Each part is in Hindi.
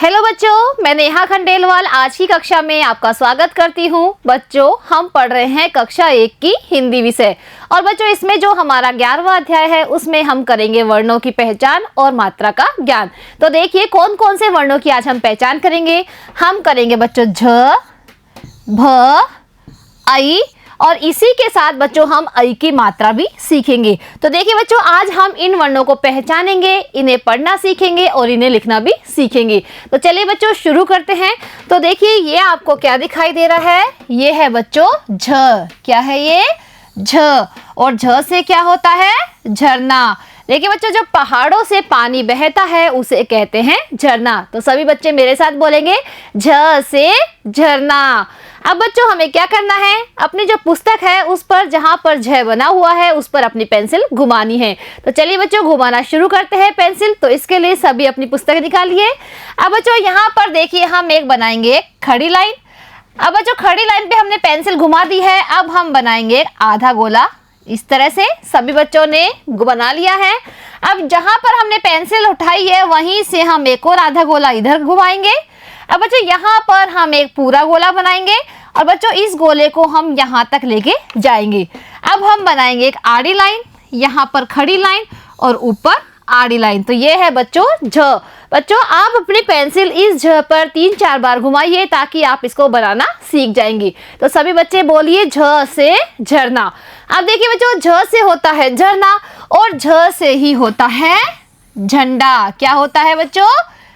हेलो बच्चों, मैं नेहा खंडेलवाल आज की कक्षा में आपका स्वागत करती हूँ। बच्चों, हम पढ़ रहे हैं कक्षा 1 की हिंदी विषय। और बच्चों, इसमें जो हमारा 11वां अध्याय है उसमें हम करेंगे वर्णों की पहचान और मात्रा का ज्ञान। तो देखिए कौन कौन से वर्णों की आज हम पहचान करेंगे। हम करेंगे बच्चों झ, भ, आई और इसी के साथ बच्चों हम ऐ की मात्रा भी सीखेंगे। तो देखिए बच्चों, आज हम इन वर्णों को पहचानेंगे, इन्हें पढ़ना सीखेंगे और इन्हें लिखना भी सीखेंगे। तो चलिए बच्चों शुरू करते हैं। तो देखिए ये आपको क्या दिखाई दे रहा है, ये है बच्चों झ। क्या है ये? झ। और झ से क्या होता है? झरना। देखिए बच्चों, जब पहाड़ों से पानी बहता है उसे कहते हैं झरना। तो सभी बच्चे मेरे साथ बोलेंगे झ से झरना। अब बच्चों हमें क्या करना है, अपनी जो पुस्तक है उस पर जहां पर झ बना हुआ है उस पर अपनी पेंसिल घुमानी है। तो चलिए बच्चों घुमाना शुरू करते हैं पेंसिल। तो इसके लिए सभी अपनी पुस्तक निकालिए। अब बच्चों यहाँ पर देखिए हम एक बनाएंगे खड़ी लाइन। अब बच्चों खड़ी लाइन पे हमने पेंसिल घुमा दी है। अब हम बनाएंगे आधा गोला। इस तरह से सभी बच्चों ने बना लिया है। अब जहां पर हमने पेंसिल उठाई है वहीं से हम एक और आधा गोला इधर घुमाएंगे। अब बच्चों यहाँ पर हम एक पूरा गोला बनाएंगे और बच्चों इस गोले को हम यहाँ तक लेके जाएंगे। अब हम बनाएंगे एक आड़ी लाइन, यहाँ पर खड़ी लाइन और ऊपर आड़ी लाइन। तो ये है बच्चों झ। बच्चों आप अपनी पेंसिल इस झ पर 3-4 बार घुमाइए ताकि आप इसको बनाना सीख जाएंगे। तो सभी बच्चे बोलिए झ से झरना। अब देखिए बच्चों, झ से होता है झरना और झ से ही होता है झंडा। क्या होता है बच्चों?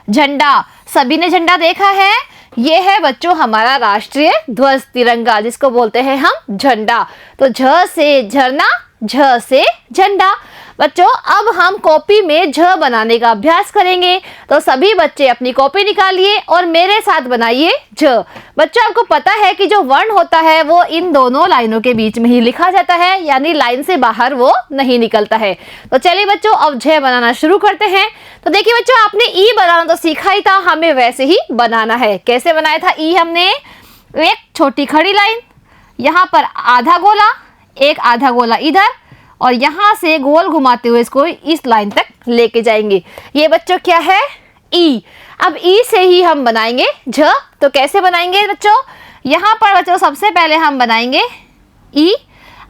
झंडा। सभी ने झंडा देखा है। ये है बच्चों हमारा राष्ट्रीय ध्वज, तिरंगा, जिसको बोलते हैं हम झंडा। तो झ से झरना, झ से झंडा। बच्चों अब हम कॉपी में झ बनाने का अभ्यास करेंगे। तो सभी बच्चे अपनी कॉपी निकालिए और मेरे साथ बनाइए झ। बच्चों आपको पता है कि जो वर्ण होता है वो इन दोनों लाइनों के बीच में ही लिखा जाता है, यानी लाइन से बाहर वो नहीं निकलता है। तो चलिए बच्चों अब झ बनाना शुरू करते हैं। तो देखिए बच्चों, आपने ई बनाना तो सीखा ही था, हमें वैसे ही बनाना है। कैसे बनाया था ई? हमने एक छोटी खड़ी लाइन, यहाँ पर आधा गोला, एक आधा गोला इधर और यहाँ से गोल घुमाते हुए इसको इस लाइन तक लेके जाएंगे। ये बच्चों क्या है? ई। अब ई से ही हम बनाएंगे झ। तो कैसे बनाएंगे बच्चों? यहाँ पर बच्चों सबसे पहले हम बनाएंगे ई।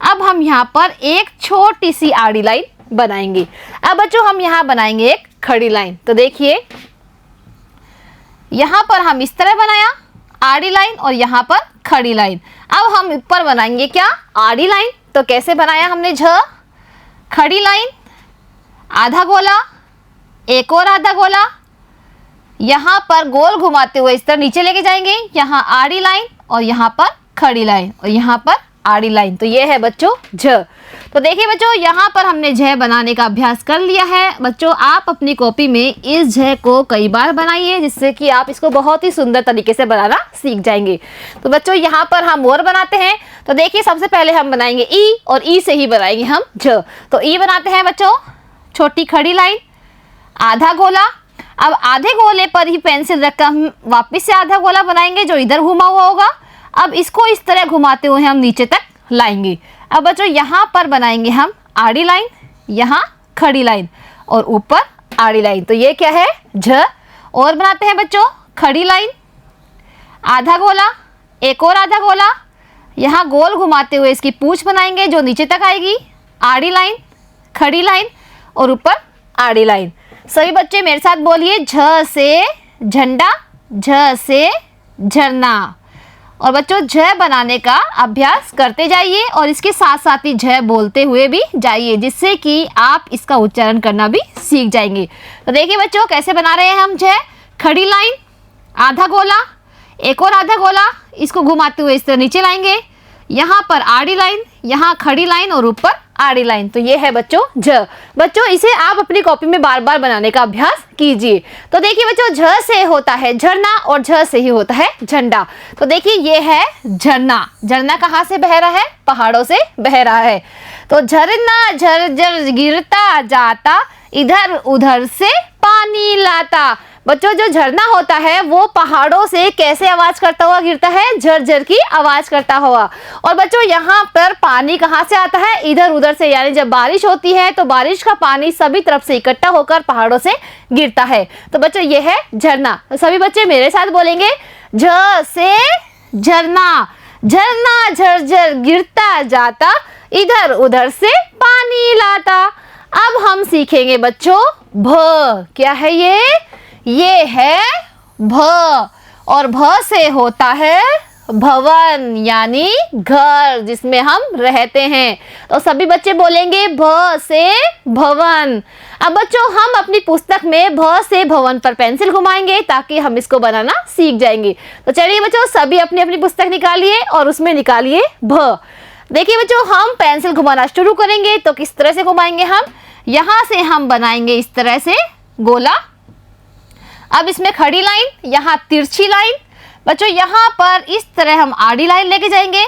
अब हम यहाँ पर एक छोटी सी आड़ी लाइन बनाएंगे। अब बच्चों हम यहाँ बनाएंगे एक खड़ी लाइन। तो देखिए यहाँ पर हम इस तरह बनाया आड़ी लाइन और यहाँ पर खड़ी लाइन। अब हम ऊपर बनाएंगे क्या? आड़ी लाइन। तो कैसे बनाया हमने झ? खड़ी लाइन, आधा गोला, एक और आधा गोला, यहाँ पर गोल घुमाते हुए इस तरह नीचे लेके जाएंगे, यहाँ आड़ी लाइन और यहाँ पर खड़ी लाइन और यहाँ पर आड़ी लाइन। तो ये है बच्चों झ। तो देखिए बच्चों यहाँ पर हमने झ बनाने का अभ्यास कर लिया है। बच्चों आप अपनी कॉपी में इस झ को कई बार बनाइए जिससे कि आप इसको बहुत ही सुंदर तरीके से बनाना सीख जाएंगे। तो बच्चों यहाँ पर हम और बनाते हैं। तो देखिए सबसे पहले हम बनाएंगे ई और ई से ही बनाएंगे हम झ। तो ई बनाते हैं बच्चों, छोटी खड़ी लाइन, आधा गोला। अब आधे गोले पर ही पेंसिल रखकर हम वापिस से आधा गोला बनाएंगे जो इधर घुमा हुआ होगा। अब इसको इस तरह घुमाते हुए हम नीचे तक लाएंगे। अब बच्चों यहाँ पर बनाएंगे हम आड़ी लाइन, यहाँ खड़ी लाइन और ऊपर आड़ी लाइन। तो ये क्या है? झ। और बनाते हैं बच्चों खड़ी लाइन, आधा गोला, एक और आधा गोला, यहाँ गोल घुमाते हुए इसकी पूंछ बनाएंगे जो नीचे तक आएगी, आड़ी लाइन, खड़ी लाइन और ऊपर आड़ी लाइन। सभी बच्चे मेरे साथ बोलिए झ से झंडा, झ से झरना। और बच्चों झ बनाने का अभ्यास करते जाइए और इसके साथ साथ ही झ बोलते हुए भी जाइए जिससे कि आप इसका उच्चारण करना भी सीख जाएंगे। तो देखिए बच्चों कैसे बना रहे हैं हम झ। खड़ी लाइन, आधा गोला, एक और आधा गोला, इसको घुमाते हुए इस तरह नीचे लाएंगे, यहाँ पर आड़ी लाइन, यहाँ खड़ी लाइन और ऊपर आड़ी लाइन। तो ये है बच्चों झ। बच्चों इसे आप अपनी कॉपी में बार बार बनाने का अभ्यास कीजिए। तो देखिए बच्चों झ से होता है झरना और झ से ही होता है झंडा। तो देखिए ये है झरना। झरना कहाँ से बह रहा है? पहाड़ों से बह रहा है। तो झरना झरझर गिरता जाता, इधर उधर से पानी लाता। बच्चों जो झरना होता है वो पहाड़ों से कैसे आवाज करता हुआ गिरता है, झरझर की आवाज करता हुआ। और बच्चों यहाँ पर पानी कहाँ से आता है, इधर उधर से, यानी जब बारिश होती है तो बारिश का पानी सभी तरफ से इकट्ठा होकर पहाड़ों से गिरता है। तो बच्चों ये है झरना। तो सभी बच्चे मेरे साथ बोलेंगे, झ से झरना, झरना झरझर गिरता जाता, इधर उधर से पानी लाता। अब हम सीखेंगे बच्चों भ। क्या है ये है भ, और भ से होता है भवन, यानी घर जिसमें हम रहते हैं। तो सभी बच्चे बोलेंगे भ से भवन। अब बच्चों हम अपनी पुस्तक में भ से भवन पर पेंसिल घुमाएंगे ताकि हम इसको बनाना सीख जाएंगे। तो चलिए बच्चों सभी अपनी अपनी पुस्तक निकालिए और उसमें निकालिए भ। देखिए बच्चों हम पेंसिल घुमाना शुरू करेंगे तो किस तरह से घुमाएंगे हम, यहाँ से हम बनाएंगे इस तरह से गोला। अब इसमें खड़ी लाइन, यहाँ तिरछी लाइन। बच्चों यहाँ पर इस तरह हम आड़ी लाइन लेके जाएंगे,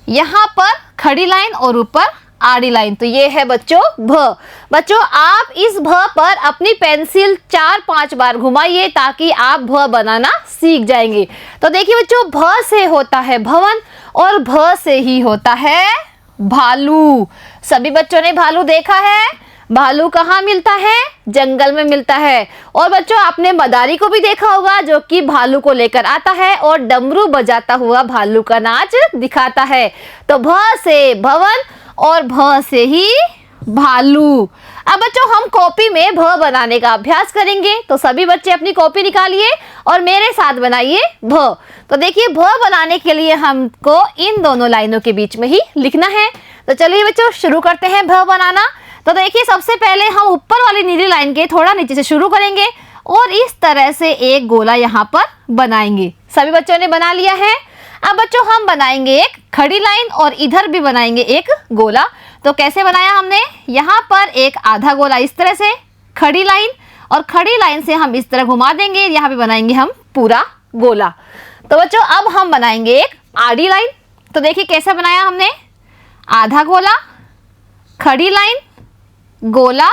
यहाँ पर खड़ी लाइन और ऊपर आड़ी लाइन। तो ये है बच्चों भ। बच्चों आप इस भ पर अपनी पेंसिल 4-5 बार घुमाइए ताकि आप भ बनाना सीख जाएंगे। तो देखिए बच्चों भ से होता है भवन और भ से ही होता है भालू। सभी बच्चों ने भालू देखा है? भालू कहाँ मिलता है? जंगल में मिलता है। और बच्चों आपने मदारी को भी देखा होगा जो कि भालू को लेकर आता है और डमरू बजाता हुआ भालू का नाच दिखाता है। तो भ से भवन और भ से ही भालू। अब बच्चों हम कॉपी में भ बनाने का अभ्यास करेंगे। तो सभी बच्चे अपनी कॉपी निकालिए और मेरे साथ बनाइए भ। तो देखिए भ बनाने के लिए हमको इन दोनों लाइनों के बीच में ही लिखना है। तो चलिए बच्चों शुरू करते हैं भ बनाना। तो देखिए सबसे पहले हम ऊपर वाली नीली लाइन के थोड़ा नीचे से शुरू करेंगे और इस तरह से एक गोला यहाँ पर बनाएंगे। सभी बच्चों ने बना लिया है। अब बच्चों हम बनाएंगे एक खड़ी लाइन और इधर भी बनाएंगे एक गोला। तो कैसे बनाया हमने, यहाँ पर एक आधा गोला इस तरह से खड़ी लाइन, और खड़ी लाइन से हम इस तरह घुमा देंगे, यहाँ पे बनाएंगे हम पूरा गोला। तो बच्चों अब हम बनाएंगे एक आड़ी लाइन। तो देखिए कैसे बनाया हमने, आधा गोला, खड़ी लाइन, गोला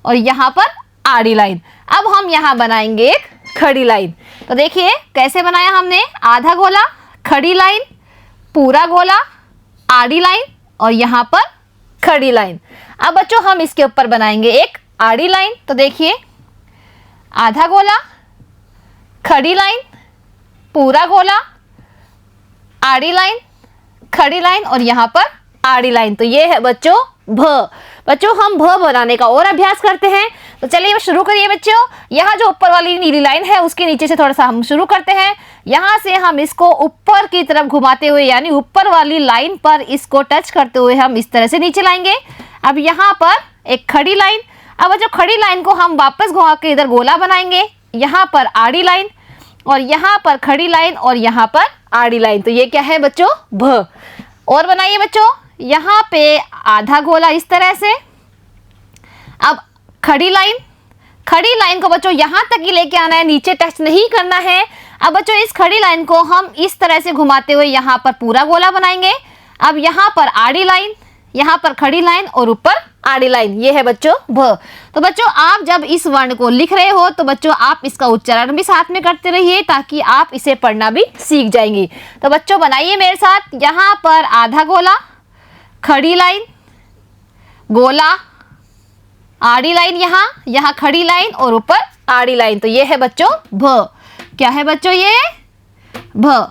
और यहाँ पर आड़ी लाइन। अब हम यहाँ बनाएंगे एक खड़ी लाइन। तो देखिए कैसे बनाया हमने, आधा गोला, खड़ी लाइन, पूरा गोला, आड़ी लाइन और यहाँ पर खड़ी लाइन। अब बच्चों हम इसके ऊपर बनाएंगे एक आड़ी लाइन। तो देखिए आधा गोला, खड़ी लाइन, पूरा गोला, आड़ी लाइन, खड़ी लाइन और यहाँ पर आड़ी लाइन। तो ये है बच्चों भ। बच्चों हम भ बनाने का और अभ्यास करते हैं। तो चलिए शुरू करिए बच्चों। यहाँ जो ऊपर वाली नीली लाइन है उसके नीचे से थोड़ा सा हम शुरू करते हैं। यहाँ से हम इसको ऊपर की तरफ घुमाते हुए, यानी ऊपर वाली लाइन पर इसको टच करते हुए हम इस तरह से नीचे लाएंगे। अब यहाँ पर एक खड़ी लाइन। अब जो खड़ी लाइन को हम वापस घुमा के इधर गोला बनाएंगे, यहाँ पर आड़ी लाइन और यहाँ पर खड़ी लाइन और यहाँ पर आड़ी लाइन। तो ये क्या है बच्चों भ। और बनाइए बच्चों, यहाँ पे आधा गोला इस तरह से। अब खड़ी लाइन को बच्चों यहाँ तक ही लेके आना है, नीचे टच नहीं करना है। अब बच्चों इस खड़ी लाइन को हम इस तरह से घुमाते हुए यहाँ पर पूरा गोला बनाएंगे। अब यहाँ पर आड़ी लाइन, यहाँ पर खड़ी लाइन और ऊपर आड़ी लाइन। ये है बच्चों भ। तो बच्चों आप जब इस वर्ण को लिख रहे हो तो बच्चों आप इसका उच्चारण भी साथ में करते रहिए ताकि आप इसे पढ़ना भी सीख जाएंगे। तो बच्चों बनाइए मेरे साथ, यहाँ पर आधा गोला, खड़ी लाइन, गोला, आड़ी लाइन, यहाँ खड़ी लाइन और ऊपर आड़ी लाइन। तो ये है बच्चों भ। क्या है बच्चों ये भ।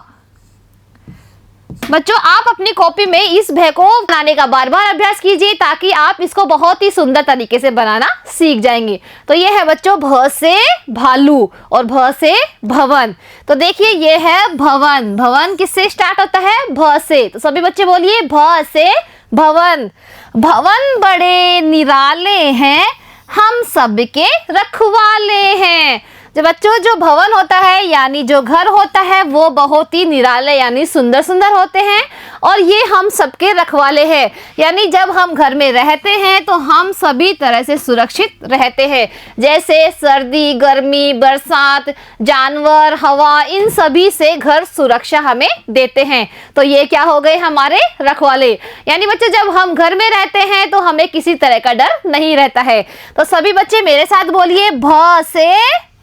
बच्चों आप अपनी कॉपी में इस भ को बनाने का बार बार अभ्यास कीजिए ताकि आप इसको बहुत ही सुंदर तरीके से बनाना सीख जाएंगे। तो ये है बच्चों भ से भालू और भ से भवन। तो देखिए ये है भवन। भवन किससे स्टार्ट होता है, भ से। तो सभी बच्चे बोलिए भ से भवन। भवन बड़े निराले हैं, हम सबके रखवाले हैं। जो बच्चों जो भवन होता है यानी जो घर होता है वो बहुत ही निराले यानी सुंदर सुंदर होते हैं और ये हम सबके रखवाले हैं। यानी जब हम घर में रहते हैं तो हम सभी तरह से सुरक्षित रहते हैं, जैसे सर्दी, गर्मी, बरसात, जानवर, हवा, इन सभी से घर सुरक्षा हमें देते हैं। तो ये क्या हो गए हमारे रखवाले। यानी बच्चे जब हम घर में रहते हैं तो हमें किसी तरह का डर नहीं रहता है। तो सभी बच्चे मेरे साथ बोलिए भ से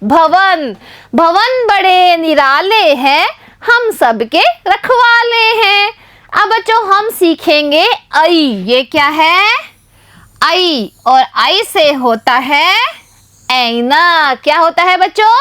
भवन। भवन बड़े निराले हैं, हम सबके रखवाले हैं। अब बच्चों हम सीखेंगे ऐ। ये क्या है? ऐ। और ऐ से होता है ऐनक। क्या होता है बच्चों?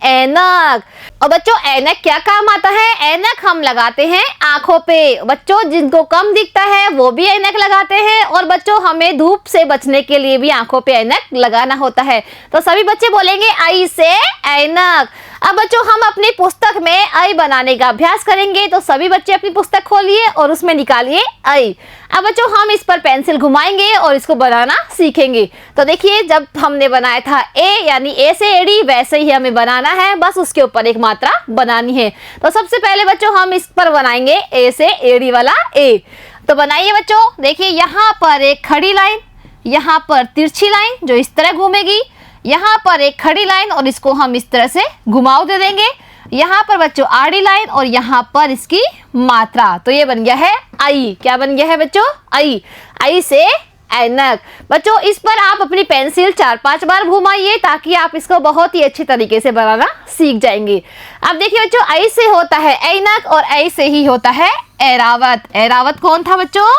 ऐनक। और बच्चों ऐनक क्या काम आता है? ऐनक हम लगाते हैं आंखों पे। बच्चों जिनको कम दिखता है वो भी ऐनक लगाते हैं, और बच्चों हमें धूप से बचने के लिए भी आंखों पे ऐनक लगाना होता है। तो सभी बच्चे बोलेंगे ऐ से ऐनक। अब बच्चों हम अपनी पुस्तक में ऐ बनाने का अभ्यास करेंगे। तो सभी बच्चे अपनी पुस्तक खोलिए और उसमें निकालिए ऐ। अब बच्चों हम इस पर पेंसिल घुमाएंगे और इसको बनाना सीखेंगे। तो देखिए जब हमने बनाया था ए यानी ए से एड़ी, वैसे ही हमें बनाना है, बस उसके ऊपर एक मात्रा बनानी है। तो सबसे पहले बच्चों हम इस पर बनाएंगे ए से एड़ी वाला ए। तो बनाइए बच्चों। देखिए यहाँ पर एक खड़ी लाइन, यहाँ पर तिरछी लाइन जो इस तरह घूमेगी, यहाँ पर एक खड़ी लाइन और इसको हम इस तरह से घुमाव दे देंगे। यहाँ पर बच्चों आड़ी लाइन और यहाँ पर इसकी मात्रा। तो ये बन गया है ऐ। क्या बन गया है बच्चों? ऐ। ऐ से ऐनक। बच्चों इस पर आप अपनी पेंसिल 4-5 बार घुमाइए ताकि आप इसको बहुत ही अच्छी तरीके से बनाना सीख जाएंगे। अब देखिए बच्चों ऐ से होता है ऐनक और ऐ से ही होता है ऐरावत। ऐरावत कौन था बच्चों?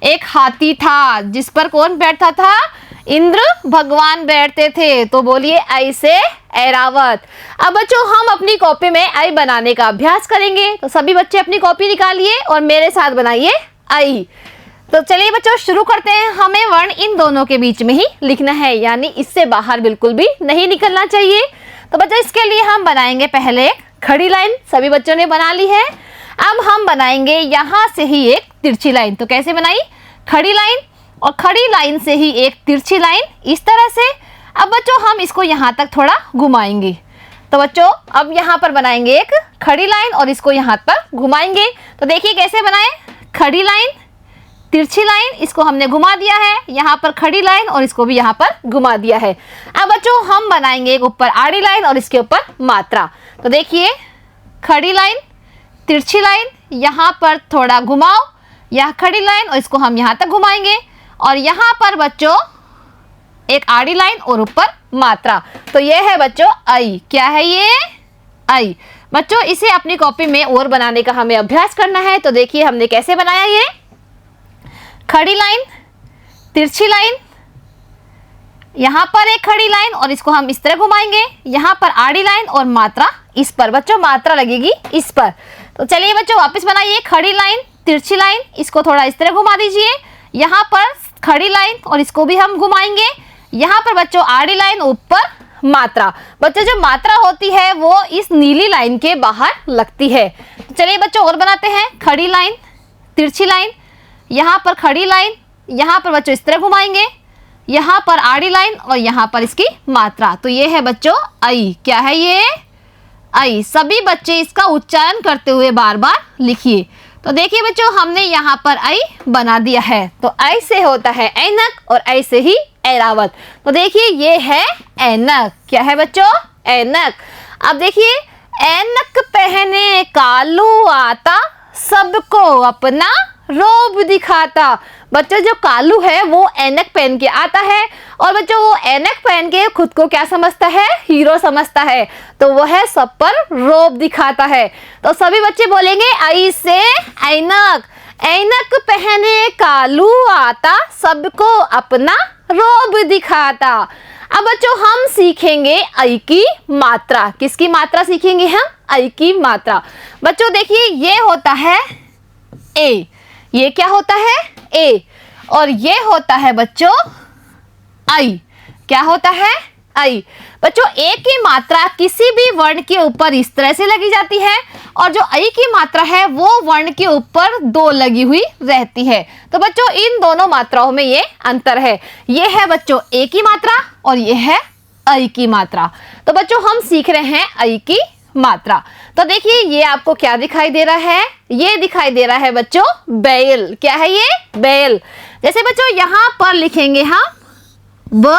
एक हाथी था जिस पर कौन बैठता था? इंद्र भगवान बैठते थे। तो बोलिए ऐ से ऐरावत। अब बच्चों हम अपनी कॉपी में ऐ बनाने का अभ्यास करेंगे। तो सभी बच्चे अपनी कॉपी निकालिए और मेरे साथ बनाइए ऐ। तो चलिए बच्चों शुरू करते हैं। हमें वर्ण इन दोनों के बीच में ही लिखना है, यानी इससे बाहर बिल्कुल भी नहीं निकलना चाहिए। तो बच्चों इसके लिए हम बनाएंगे पहले एक खड़ी लाइन। सभी बच्चों ने बना ली है। अब हम बनाएंगे यहाँ से ही एक तिरछी लाइन। तो कैसे बनाई? खड़ी लाइन और खड़ी लाइन से ही एक तिरछी लाइन इस तरह से। अब बच्चों हम इसको यहाँ तक थोड़ा घुमाएंगे। तो बच्चों अब यहाँ पर बनाएंगे एक खड़ी लाइन और इसको यहाँ पर घुमाएंगे। तो देखिए कैसे बनाएं? खड़ी लाइन, तिरछी लाइन, इसको हमने घुमा दिया है, यहाँ पर खड़ी लाइन और इसको भी यहाँ पर घुमा दिया है। अब बच्चों हम बनाएंगे एक ऊपर आड़ी लाइन और इसके ऊपर मात्रा। तो देखिए खड़ी लाइन, तिरछी लाइन, यहाँ पर थोड़ा घुमाओ, यह खड़ी लाइन और इसको हम यहाँ तक घुमाएंगे, और यहाँ पर बच्चों एक आड़ी लाइन और ऊपर मात्रा। तो ये है बच्चों ऐ। क्या है ये? ऐ। बच्चों इसे अपनी कॉपी में और बनाने का हमें अभ्यास करना है। तो देखिए हमने कैसे बनाया ये। खड़ी लाइन, तिरछी लाइन, यहाँ पर एक खड़ी लाइन और इसको हम इस तरह घुमाएंगे, यहाँ पर आड़ी लाइन और मात्रा इस पर। बच्चों मात्रा लगेगी इस पर। तो चलिए बच्चों वापस बनाइए। खड़ी लाइन, तिरछी लाइन, इसको थोड़ा इस तरह घुमा दीजिए, यहाँ पर खड़ी लाइन और इसको भी हम घुमाएंगे, यहाँ पर बच्चों आड़ी लाइन ऊपर मात्रा। बच्चों जो मात्रा होती है वो इस नीली लाइन के बाहर लगती है। चलिए बच्चों और बनाते हैं। खड़ी लाइन, तिरछी लाइन, यहाँ पर खड़ी लाइन, यहाँ पर बच्चों इस तरह घुमाएंगे, यहाँ पर आड़ी लाइन और यहाँ पर इसकी मात्रा। तो ये है बच्चों ऐ। क्या है ये? ऐ। सभी बच्चे इसका उच्चारण करते हुए बार बार लिखिए। तो देखिए बच्चों हमने यहाँ पर ऐ बना दिया है। तो ऐ से होता है ऐनक और ऐ से ही ऐरावत। तो देखिए ये है ऐनक। क्या है बच्चों? ऐनक। अब देखिए ऐनक पहने कालू आता, सबको अपना रोब दिखाता। बच्चों जो कालू है वो ऐनक पहन के आता है, और बच्चों वो ऐनक पहन के खुद को क्या समझता है? हीरो समझता है। तो वो है सब पर रोब दिखाता है। तो सभी बच्चे बोलेंगे ऐ से ऐनक। ऐनक पहने कालू आता, सबको अपना रोब दिखाता। अब बच्चों हम सीखेंगे ऐ की मात्रा। किसकी मात्रा सीखेंगे हम? ऐ की मात्रा। बच्चों देखिए ये होता है ए। ये क्या होता है? ए। और ये होता है बच्चों ऐ। क्या होता है? ऐ। बच्चों ए की मात्रा किसी भी वर्ण के ऊपर इस तरह से लगी जाती है, और जो ऐ की मात्रा है वो वर्ण के ऊपर 2 लगी हुई रहती है। तो बच्चों इन दोनों मात्राओं में ये अंतर है। ये है बच्चों ए की मात्रा और ये है ऐ की मात्रा। तो बच्चों हम सीख रहे हैं ऐ की मात्रा। तो देखिए ये आपको क्या दिखाई दे रहा है? ये दिखाई दे रहा है बच्चों बैल। क्या है ये? बैल। जैसे बच्चों यहाँ पर लिखेंगे हम ब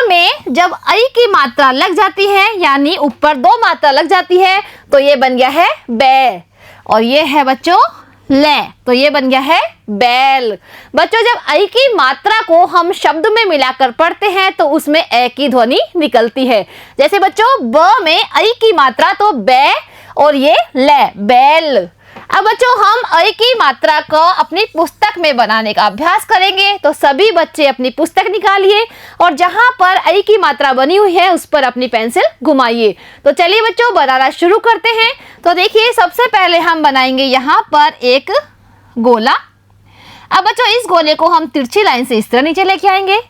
में जब ऐ की मात्रा लग जाती है, यानी ऊपर 2 मात्रा लग जाती है, तो ये बन गया है बै। और ये है बच्चों ले, तो ये बन गया है बैल। बच्चों जब ऐ की मात्रा को हम शब्द में मिलाकर पढ़ते हैं तो उसमें ए की ध्वनि निकलती है। जैसे बच्चों ब में ऐ की मात्रा तो बै और ये ले, बैल। अब बच्चों हम ऐ की मात्रा को अपनी पुस्तक में बनाने का अभ्यास करेंगे, तो सभी बच्चे अपनी पुस्तक निकालिए और जहां पर ऐ की मात्रा बनी हुई है उस पर अपनी पेंसिल घुमाइए। तो चलिए बच्चों बनाना शुरू करते हैं। तो देखिए सबसे पहले हम बनाएंगे यहाँ पर एक गोला। अब बच्चों इस गोले को हम तिरछी लाइन से इस तरह नीचे लेके आएंगे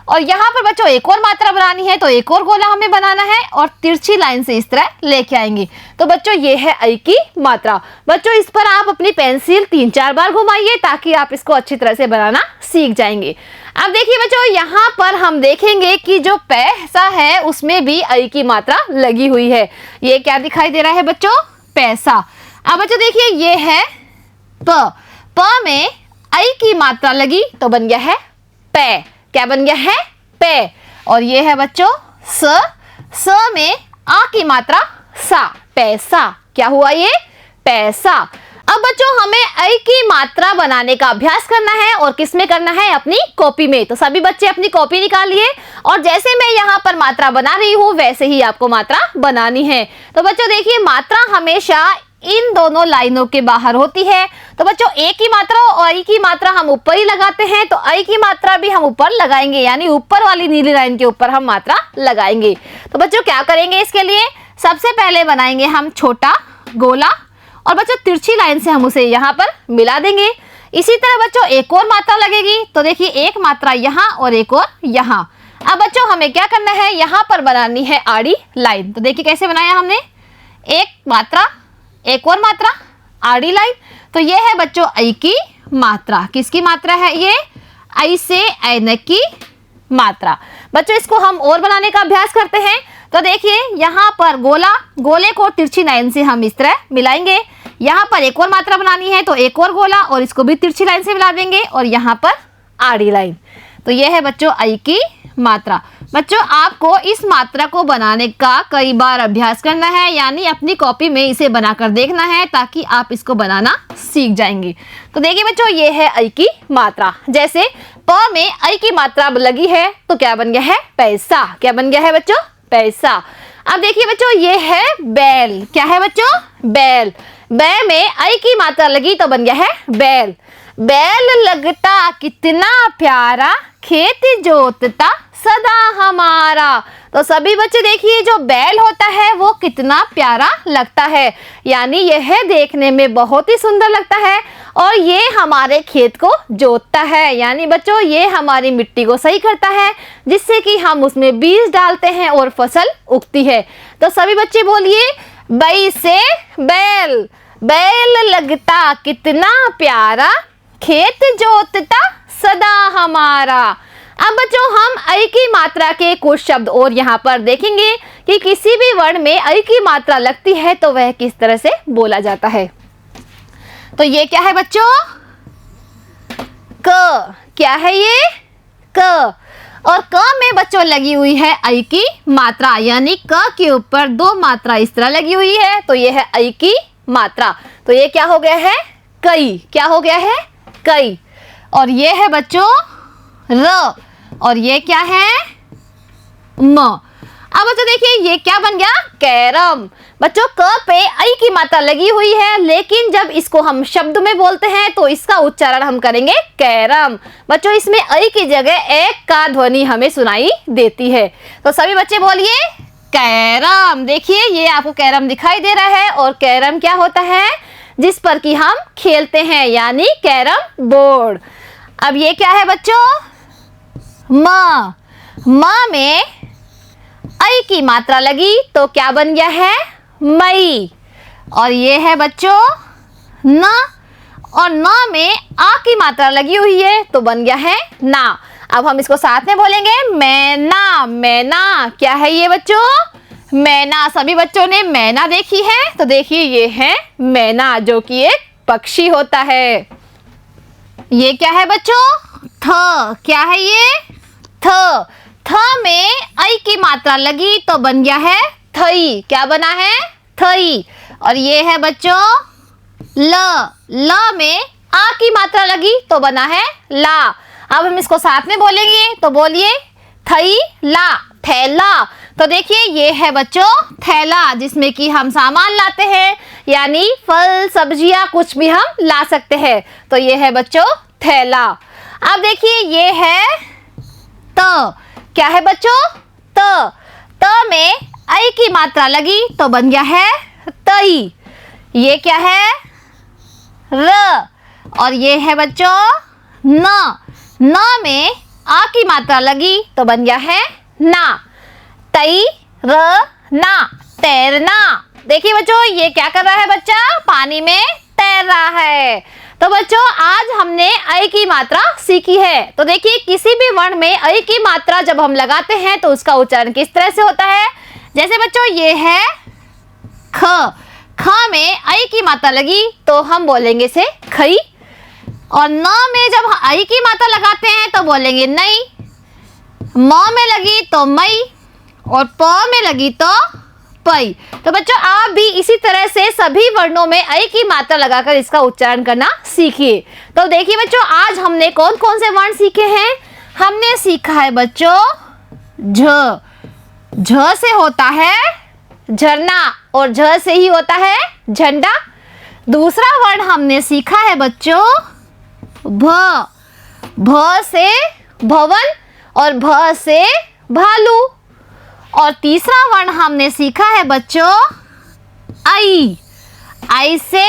और यहाँ पर बच्चों एक और मात्रा बनानी है, तो एक और गोला हमें बनाना है और तिरछी लाइन से इस तरह लेके आएंगे। तो बच्चों ये है ऐ की मात्रा। बच्चों इस पर आप अपनी पेंसिल 3-4 बार घुमाइए ताकि आप इसको अच्छी तरह से बनाना सीख जाएंगे। अब देखिए बच्चों यहाँ पर हम देखेंगे कि जो पैसा है उसमें भी ऐ की मात्रा लगी हुई है। ये क्या दिखाई दे रहा है बच्चों? पैसा। अब बच्चों देखिए ये है प में ऐ की मात्रा लगी तो बन गया है पै। क्या बन गया है? पे। और ये है बच्चों स में आ की मात्रा सा, पैसा। क्या हुआ ये? पैसा। अब बच्चों हमें ऐ की मात्रा बनाने का अभ्यास करना है और किस में करना है? अपनी कॉपी में। तो सभी बच्चे अपनी कॉपी निकालिए और जैसे मैं यहाँ पर मात्रा बना रही हूँ वैसे ही आपको मात्रा बनानी है। तो बच्चों देखिए मात्रा हमेशा इन दोनों लाइनों के बाहर होती है। तो बच्चों ए की मात्रा और ऐ की मात्रा हम ऊपर ही लगाते हैं, तो ऐ की मात्रा भी हम ऊपर लगाएंगे, यानी ऊपर वाली नीली लाइन के ऊपर हम मात्रा लगाएंगे। तो बच्चों क्या करेंगे इसके लिए? सबसे पहले बनाएंगे हम छोटा गोला और बच्चों तिरछी लाइन से हम उसे यहाँ पर मिला देंगे। इसी तरह बच्चों एक और मात्रा लगेगी, तो देखिए एक मात्रा यहाँ और एक और यहाँ। अब बच्चों हमें क्या करना है? यहाँ पर बनानी है आड़ी लाइन। तो देखिए कैसे बनाया हमने, एक मात्रा एक और मात्रा आड़ी लाइन। तो ये है बच्चों ऐ की मात्रा। किसकी मात्रा है ये? ऐ से ऐनक की मात्रा। बच्चों इसको हम और बनाने का अभ्यास करते हैं। तो देखिए यहाँ पर गोले को तिरछी लाइन से हम इस तरह मिलाएंगे। यहाँ पर एक और मात्रा बनानी है तो एक और गोला और इसको भी तिरछी लाइन से मिला देंगे और यहाँ पर आड़ी लाइन। तो ये है बच्चों ऐ की मात्रा। बच्चों आपको इस मात्रा को बनाने का कई बार अभ्यास करना है, यानी अपनी कॉपी में इसे बनाकर देखना है ताकि आप इसको बनाना सीख जाएंगे। तो देखिए बच्चों ये है ऐ की मात्रा। जैसे प में ऐ की मात्रा लगी है तो क्या बन गया है? पैसा। क्या बन गया है बच्चों? पैसा। अब देखिए बच्चों ये है बैल। क्या है बच्चों? बैल। बै में ऐ की मात्रा लगी तो बन गया है बैल। बैल लगता कितना प्यारा, खेत जोतता सदा हमारा। तो सभी बच्चे देखिए जो बैल होता है वो कितना प्यारा लगता है, यानी यह देखने में बहुत ही सुंदर लगता है और ये हमारे खेत को जोतता है, यानी बच्चों ये हमारी मिट्टी को सही करता है जिससे कि हम उसमें बीज डालते हैं और फसल उगती है। तो सभी बच्चे बोलिए बै से बैल। बैल लगता कितना प्यारा, खेत जोतता सदा हमारा। अब बच्चों हम ऐ की मात्रा के कुछ शब्द और यहाँ पर देखेंगे कि किसी भी वर्ण में ऐ की मात्रा लगती है तो वह किस तरह से बोला जाता है। तो ये क्या है बच्चों? क। क्या है ये? क। और क में बच्चों लगी हुई है ऐ की मात्रा, यानी क के ऊपर दो मात्रा इस तरह लगी हुई है तो ये है ऐ की मात्रा। तो ये क्या हो गया है? कई। क्या हो गया है? कई। और ये है बच्चों र और ये क्या है? म। अब बच्चों देखिए ये क्या बन गया? कैरम। बच्चों क पे ऐ की मात्रा लगी हुई है, लेकिन जब इसको हम शब्द में बोलते हैं तो इसका उच्चारण हम करेंगे कैरम। बच्चों इसमें ऐ की जगह एक का ध्वनि हमें सुनाई देती है। तो सभी बच्चे बोलिए कैरम। देखिए ये आपको कैरम दिखाई दे रहा है और कैरम क्या होता है? जिस पर कि हम खेलते हैं, यानी कैरम बोर्ड। अब ये क्या है बच्चों? म। म में ऐ की मात्रा लगी तो क्या बन गया है? मई। और ये है बच्चों न, और न में आ की मात्रा लगी हुई है तो बन गया है ना। अब हम इसको साथ में बोलेंगे मैना। मैना। क्या है ये बच्चों? मैना। सभी बच्चों ने मैना देखी है, तो देखिए ये है मैना जो कि एक पक्षी होता है। ये क्या है बच्चों? थ। क्या है ये? थ। थ में ऐ की मात्रा लगी तो बन गया है थई। क्या बना है? थई। और ये है बच्चों ल, ल में आ की मात्रा लगी तो बना है ला। अब हम इसको साथ में बोलेंगे तो बोलिए थई ला, थैला। तो देखिए ये है बच्चों थैला, जिसमें कि हम सामान लाते हैं, यानी फल सब्जियां कुछ भी हम ला सकते हैं। तो ये है बच्चों थैला। अब देखिए ये है त, क्या है बच्चों त, त में आई की मात्रा लगी तो बन गया है तई। ये क्या है र, और ये है बच्चों न, न में आ की मात्रा लगी तो बन गया है ना, तई र ना, तैरना। देखिए बच्चों ये क्या कर रहा है बच्चा, पानी में तैर रहा है। तो बच्चों आज हमने ऐ की मात्रा सीखी है। तो देखिए किसी भी वर्ण में ऐ की मात्रा जब हम लगाते हैं तो उसका उच्चारण किस तरह से होता है। जैसे बच्चों ये है ख, ख में ऐ की मात्रा लगी तो हम बोलेंगे से खई। और न में जब ऐ की मात्रा लगाते हैं तो बोलेंगे नई, म में लगी तो मई, और प में लगी तो पई। तो बच्चों आप भी इसी तरह से सभी वर्णों में ऐ की मात्रा लगाकर इसका उच्चारण करना सीखिए। तो देखिए बच्चों आज हमने कौन कौन से वर्ण सीखे हैं। हमने सीखा है बच्चों झ, झ से होता है झरना और झ से ही होता है झंडा। दूसरा वर्ण हमने सीखा है बच्चों भ, भ से भवन और भ से भालू। और तीसरा वर्ण हमने सीखा है बच्चों आई, आई से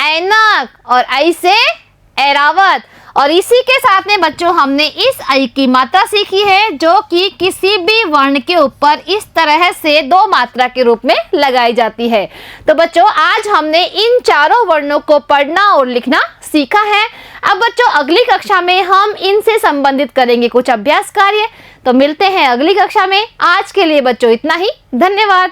ऐनक और आई से ऐरावत। और इसी के साथ में बच्चों हमने इस ऐ की मात्रा सीखी है, जो कि किसी भी वर्ण के ऊपर इस तरह से दो मात्रा के रूप में लगाई जाती है। तो बच्चों आज हमने इन चारों वर्णों को पढ़ना और लिखना सीखा है। अब बच्चों अगली कक्षा में हम इनसे संबंधित करेंगे कुछ अभ्यास कार्य। तो मिलते हैं अगली कक्षा में। आज के लिए बच्चों इतना ही, धन्यवाद।